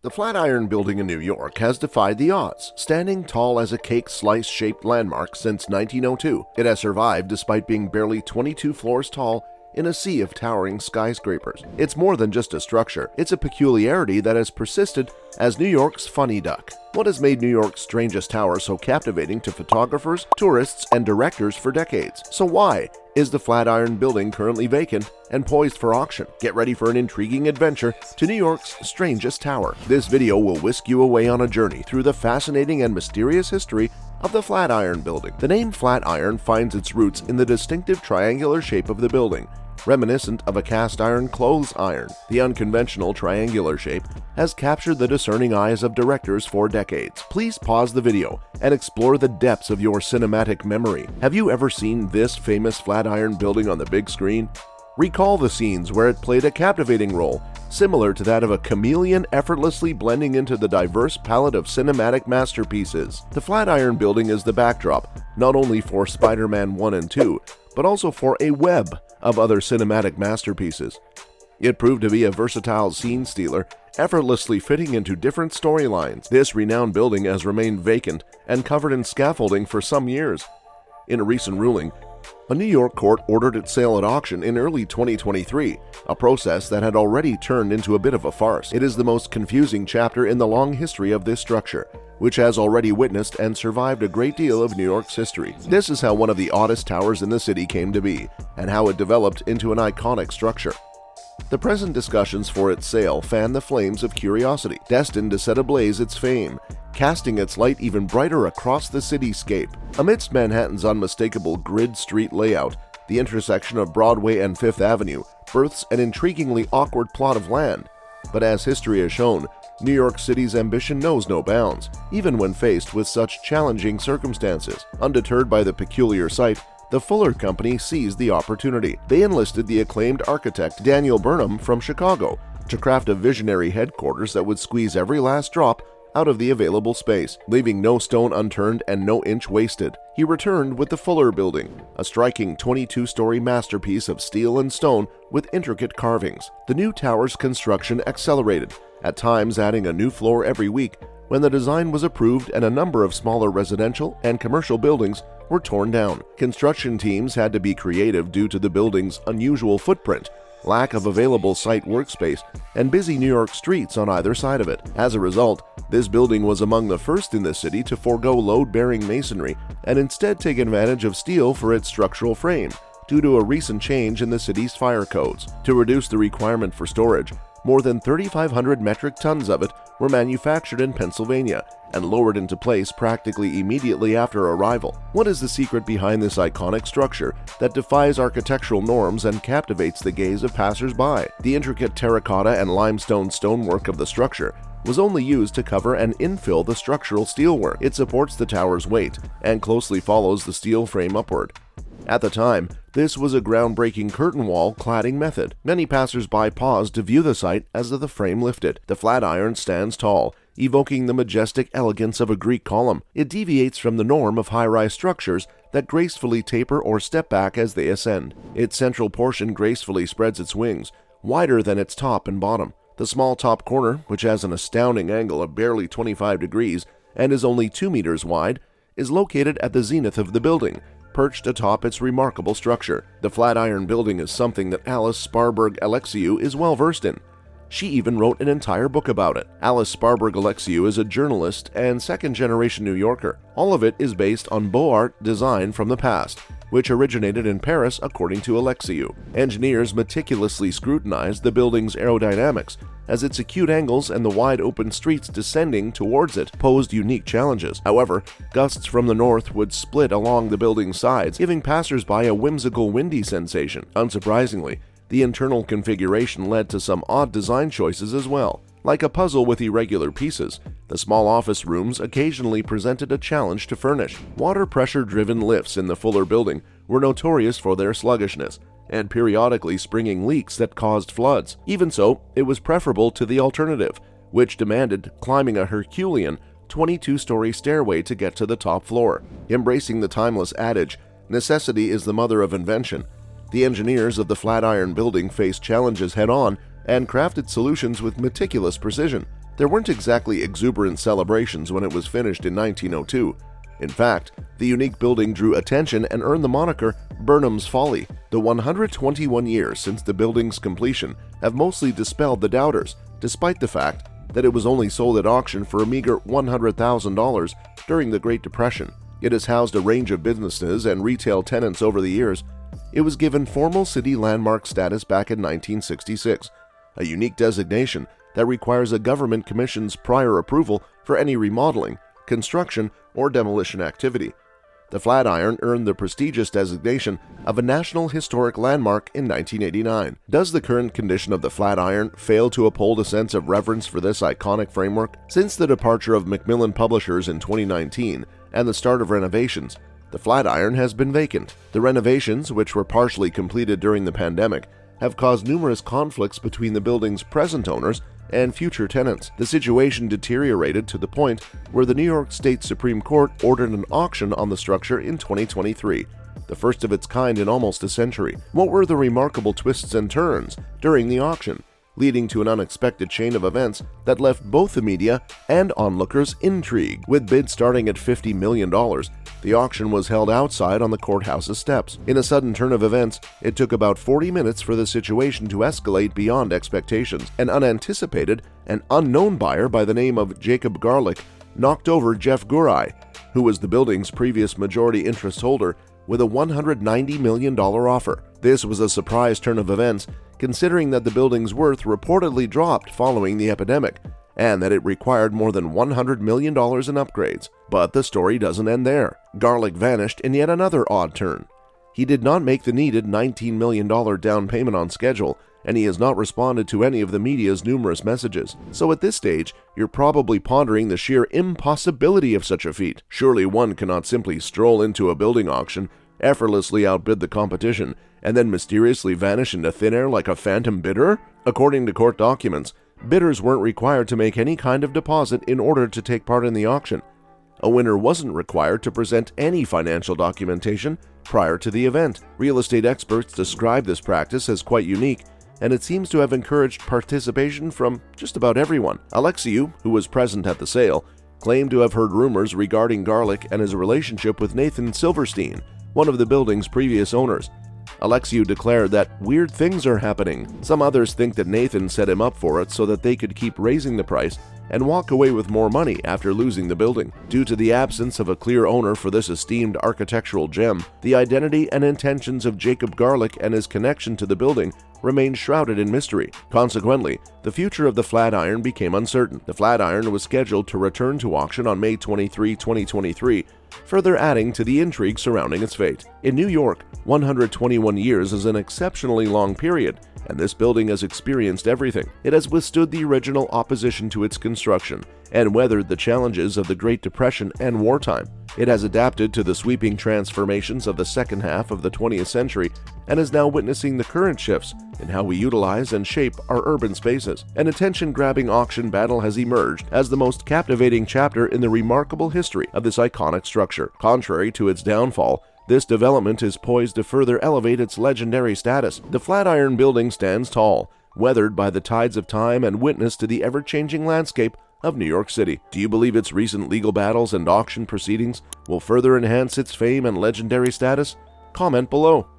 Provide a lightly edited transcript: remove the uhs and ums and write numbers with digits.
The Flatiron Building in New York has defied the odds, standing tall as a cake slice-shaped landmark since 1902. It has survived despite being barely 22 floors tall in a sea of towering skyscrapers. It's more than just a structure, it's a peculiarity that has persisted as New York's funny duck. What has made New York's strangest tower so captivating to photographers, tourists, and directors for decades? So why is the Flatiron Building currently vacant and poised for auction? Get ready for an intriguing adventure to New York's strangest tower. This video will whisk you away on a journey through the fascinating and mysterious history of the Flatiron Building. The name Flatiron finds its roots in the distinctive triangular shape of the building, reminiscent of a cast iron clothes iron. The unconventional triangular shape has captured the discerning eyes of directors for decades. Please pause the video and explore the depths of your cinematic memory. Have you ever seen this famous Flatiron Building on the big screen? Recall the scenes where it played a captivating role, similar to that of a chameleon effortlessly blending into the diverse palette of cinematic masterpieces. The Flatiron Building is the backdrop, not only for Spider-Man 1 and 2, but also for a web of other cinematic masterpieces. It proved to be a versatile scene stealer, effortlessly fitting into different storylines. This renowned building has remained vacant and covered in scaffolding for some years. In a recent ruling, a New York court ordered its sale at auction in early 2023, a process that had already turned into a bit of a farce. It is the most confusing chapter in the long history of this structure, which has already witnessed and survived a great deal of New York's history. This is how one of the oddest towers in the city came to be, and how it developed into an iconic structure. The present discussions for its sale fan the flames of curiosity, destined to set ablaze its fame, casting its light even brighter across the cityscape. Amidst Manhattan's unmistakable grid street layout, the intersection of Broadway and Fifth Avenue births an intriguingly awkward plot of land. But as history has shown, New York City's ambition knows no bounds, even when faced with such challenging circumstances. Undeterred by the peculiar sight, the Fuller Company seized the opportunity. They enlisted the acclaimed architect Daniel Burnham from Chicago to craft a visionary headquarters that would squeeze every last drop out of the available space, leaving no stone unturned and no inch wasted. He returned with the Fuller Building, a striking 22-story masterpiece of steel and stone with intricate carvings. The new tower's construction accelerated, at times adding a new floor every week, when the design was approved and a number of smaller residential and commercial buildings were torn down. Construction teams had to be creative due to the building's unusual footprint, lack of available site workspace, and busy New York streets on either side of it. As a result, this building was among the first in the city to forego load-bearing masonry and instead take advantage of steel for its structural frame, due to a recent change in the city's fire codes. To reduce the requirement for storage, more than 3,500 metric tons of it were manufactured in Pennsylvania and lowered into place practically immediately after arrival. What is the secret behind this iconic structure that defies architectural norms and captivates the gaze of passers-by? The intricate terracotta and limestone stonework of the structure was only used to cover and infill the structural steelwork. It supports the tower's weight and closely follows the steel frame upward. At the time, this was a groundbreaking curtain wall cladding method. Many passers-by paused to view the site as the frame lifted. The Flatiron stands tall, evoking the majestic elegance of a Greek column. It deviates from the norm of high-rise structures that gracefully taper or step back as they ascend. Its central portion gracefully spreads its wings, wider than its top and bottom. The small top corner, which has an astounding angle of barely 25 degrees and is only 2 meters wide, is located at the zenith of the building, perched atop its remarkable structure. The Flatiron Building is something that Alice Sparberg Alexiou is well versed in. She even wrote an entire book about it. Alice Sparberg Alexiou is a journalist and second-generation New Yorker. All of it is based on Beaux Art design from the past, which originated in Paris according to Alexiou. Engineers meticulously scrutinized the building's aerodynamics, as its acute angles and the wide open streets descending towards it posed unique challenges. However, gusts from the north would split along the building's sides, giving passers-by a whimsical windy sensation. Unsurprisingly, the internal configuration led to some odd design choices as well. Like a puzzle with irregular pieces, the small office rooms occasionally presented a challenge to furnish. Water pressure-driven lifts in the Fuller Building were notorious for their sluggishness and periodically springing leaks that caused floods. Even so, it was preferable to the alternative, which demanded climbing a Herculean 22-story stairway to get to the top floor. Embracing the timeless adage, necessity is the mother of invention, the engineers of the Flatiron Building faced challenges head-on and crafted solutions with meticulous precision. There weren't exactly exuberant celebrations when it was finished in 1902. In fact, the unique building drew attention and earned the moniker Burnham's Folly. The 121 years since the building's completion have mostly dispelled the doubters, despite the fact that it was only sold at auction for a meager $100,000 during the Great Depression. It has housed a range of businesses and retail tenants over the years. It was given formal city landmark status back in 1966, a unique designation that requires a government commission's prior approval for any remodeling, construction, or demolition activity. The Flatiron earned the prestigious designation of a National Historic Landmark in 1989. Does the current condition of the Flatiron fail to uphold a sense of reverence for this iconic framework? Since the departure of Macmillan Publishers in 2019 and the start of renovations, the Flatiron has been vacant. The renovations, which were partially completed during the pandemic, have caused numerous conflicts between the building's present owners and future tenants. The situation deteriorated to the point where the New York State Supreme Court ordered an auction on the structure in 2023, the first of its kind in almost a century. What were the remarkable twists and turns during the auction, leading to an unexpected chain of events that left both the media and onlookers intrigued? With bids starting at $50 million, the auction was held outside on the courthouse's steps. In a sudden turn of events, it took about 40 minutes for the situation to escalate beyond expectations. An unanticipated and unknown buyer by the name of Jacob Garlick knocked over Jeff Gurai, who was the building's previous majority interest holder, with a $190 million offer. This was a surprise turn of events, considering that the building's worth reportedly dropped following the epidemic, and that it required more than $100 million in upgrades. But the story doesn't end there. Garlick vanished in yet another odd turn. He did not make the needed $19 million down payment on schedule, and he has not responded to any of the media's numerous messages. So at this stage, you're probably pondering the sheer impossibility of such a feat. Surely one cannot simply stroll into a building auction, effortlessly outbid the competition, and then mysteriously vanish into thin air like a phantom bidder? According to court documents, bidders weren't required to make any kind of deposit in order to take part in the auction. A winner wasn't required to present any financial documentation prior to the event. Real estate experts describe this practice as quite unique, and it seems to have encouraged participation from just about everyone. Alexiou, who was present at the sale, claimed to have heard rumors regarding Garlick and his relationship with Nathan Silverstein, one of the building's previous owners. Alexiou declared that weird things are happening. Some others think that Nathan set him up for it so that they could keep raising the price and walk away with more money after losing the building. Due to the absence of a clear owner for this esteemed architectural gem, the identity and intentions of Jacob Garlick and his connection to the building remained shrouded in mystery. Consequently, the future of the Flatiron became uncertain. The Flatiron was scheduled to return to auction on May 23, 2023, further adding to the intrigue surrounding its fate. In New York, 121 years is an exceptionally long period, and this building has experienced everything. It has withstood the original opposition to its construction and weathered the challenges of the Great Depression and wartime. It has adapted to the sweeping transformations of the second half of the 20th century and is now witnessing the current shifts in how we utilize and shape our urban spaces. An attention-grabbing auction battle has emerged as the most captivating chapter in the remarkable history of this iconic structure. Contrary to its downfall, this development is poised to further elevate its legendary status. The Flatiron Building stands tall, weathered by the tides of time and witness to the ever-changing landscape of New York City. Do you believe its recent legal battles and auction proceedings will further enhance its fame and legendary status? Comment below.